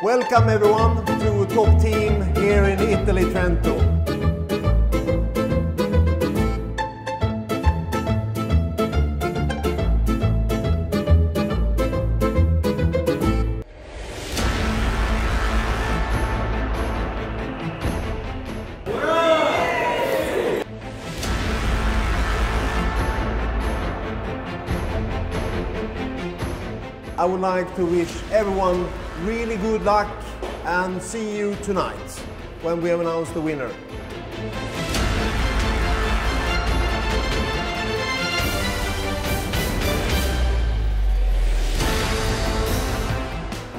Welcome everyone to Top Team here in Italy, Trento. I would like to wish everyone really good luck and see you tonight when we have announced the winner.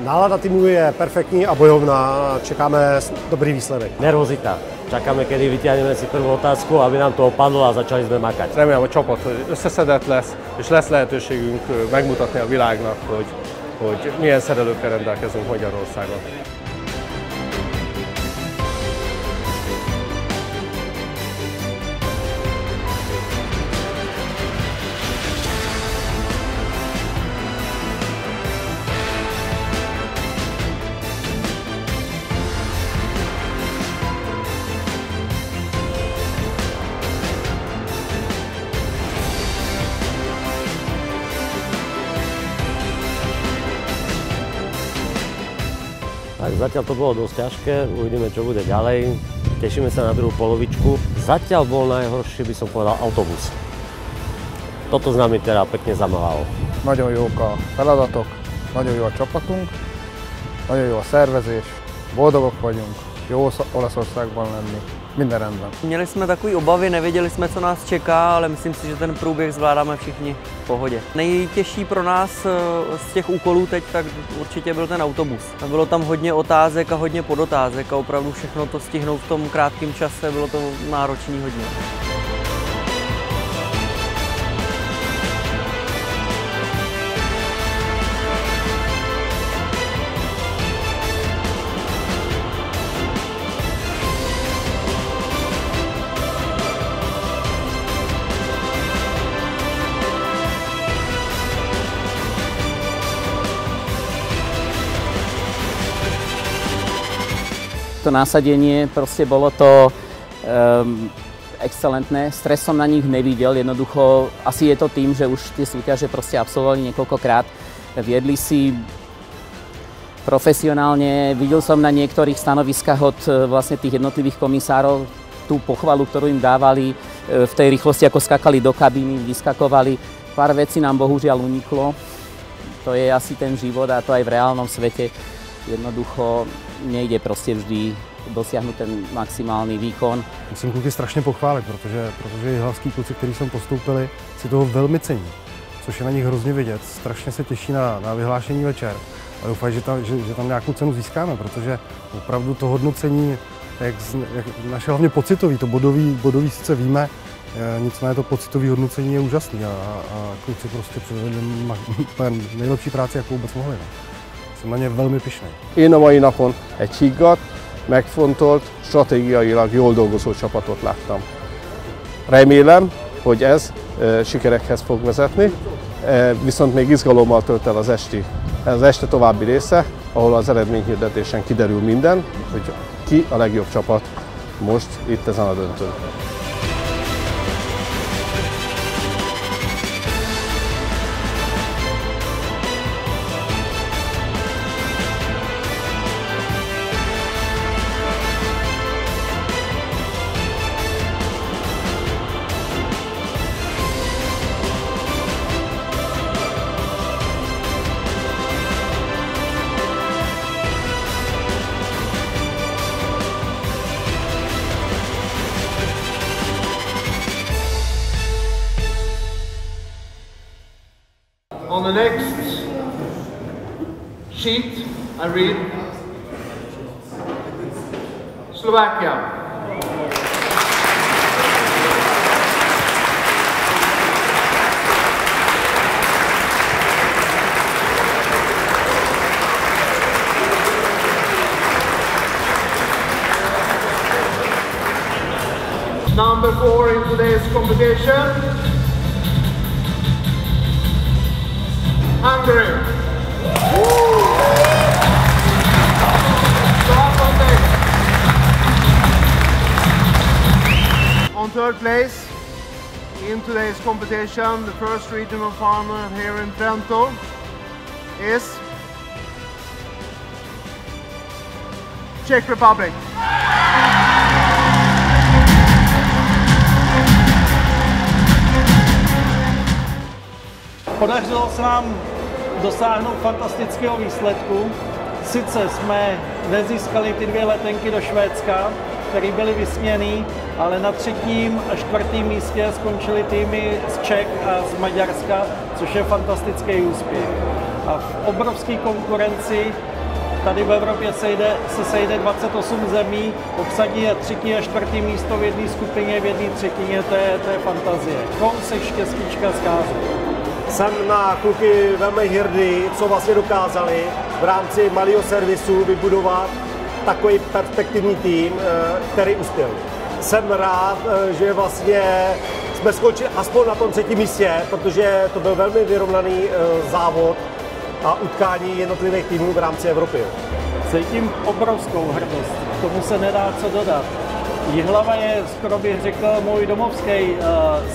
Nálada týmu je perfektní a bojovná. Čekáme dobrý výsledek. Nervozita. Čakáme, kedy vytiahneme si prvú otázku, aby nám to opadlo a začali sme makať. Remélem a csapat összeszedett lesz, és lesz lehetőségünk megmutatni a világnak, hogy milyen szerelőkkel rendelkezünk Magyarországon. Tak zatiaľ to bolo dosť ťažké, uvidíme, čo bude ďalej. Tešíme sa na druhú polovičku. Zatiaľ bol najhorší, by som povedal, autobus. Toto s nami teda pekne zamávalo. Nagyon jók a feladatok, nagyon jó a csapatunk, nagyon jó a szervezés, boldogok vagyunk, jó Olaszországban lenni, minden rendben. Měli jsme takové obavy, nevěděli jsme, co nás čeká, ale myslím si, že ten průběh zvládáme všichni v pohodě. Nejtěžší pro nás z těch úkolů teď tak určitě byl ten autobus. Bylo tam hodně otázek a hodně podotázek a opravdu všechno to stihnout v tom krátkém čase, bylo to náročné hodně. To nasadenie, proste bolo to excelentné. Stres som na nich nevidel, jednoducho asi je to tým, že už tie súťaže proste absolvovali niekoľkokrát. Viedli si profesionálne, videl som na niektorých stanoviskách od vlastne tých jednotlivých komisárov tú pochvalu, ktorú im dávali v tej rýchlosti, ako skakali do kabíny, vyskakovali. Pár vecí nám bohužiaľ uniklo. To je asi ten život a to aj v reálnom svete. Jednoducho nejde prostě vždy dosáhnout ten maximální výkon. Musím kluky strašně pochválit, protože jihlavský kluci, kteří jsme postoupili, si toho velmi cení, což je na nich hrozně vidět. Strašně se těší na vyhlášení večer a doufají, že tam nějakou cenu získáme, protože opravdu to hodnocení, jak naše hlavně pocitový, to bodový sice víme, nicméně to pocitový hodnocení je úžasný a kluci prostě předvedli nejlepší práci, jakou vůbec mohli. Jsem na ně velmi pyšný. Én a mai napon egy higgadt, megfontolt, stratégiailag jól dolgozó csapatot láttam. Remélem, hogy ez sikerekhez fog vezetni, viszont még izgalommal tölt el az este további része, ahol az eredményhirdetésen kiderül minden, hogy ki a legjobb csapat most itt ezen a döntőn. On the next sheet, I read Slovakia. Number 4 in today's competition, Hungary. third place in today's competition, the first regional final here in Trento, is Czech Republic. Podařilo se nám dosáhnout fantastického výsledku. Sice jsme nezískali ty 2 letenky do Švédska, které byly vysněny, ale na 3. a 4. místě skončily týmy z Čech a z Maďarska, což je fantastický úspěch. A v obrovské konkurenci tady v Evropě se sejde 28 zemí, obsadí je 3. a 4. místo v jedné skupině, v jedné třetině, to je fantazie. Kousek štěstíčka zkázy. Jsem na kluky velmi hrdý, co vlastně dokázali v rámci malého servisu vybudovat takový perspektivní tým, který uspěl. Jsem rád, že vlastně jsme skončili aspoň na tom 3. místě, protože to byl velmi vyrovnaný závod a utkání jednotlivých týmů v rámci Evropy. Cítím obrovskou hrdost, k tomu se nedá co dodat. Jihlava je, skoro bych řekl, můj domovský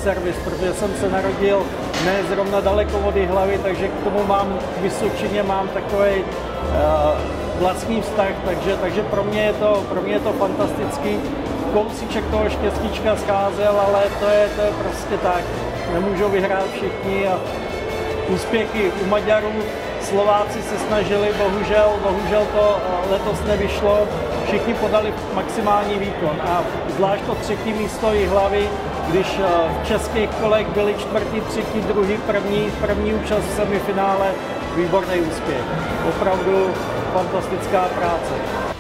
servis, protože jsem se narodil ne zrovna daleko od Jihlavy, takže k tomu k Vysočině mám takový vlastní vztah, takže pro mě je to fantastický. Kousíček toho štěstíčka scházel, ale to je prostě tak. Nemůžou vyhrát všichni a úspěchy u Maďarů, Slováci se snažili, bohužel to letos nevyšlo. Všichni podali maximální výkon a zvlášť to 3. místo Jihlavy, když v českých kolech byli 4., 3., 2., první účast v semifinále, výborný úspěch. Opravdu fantastická práce.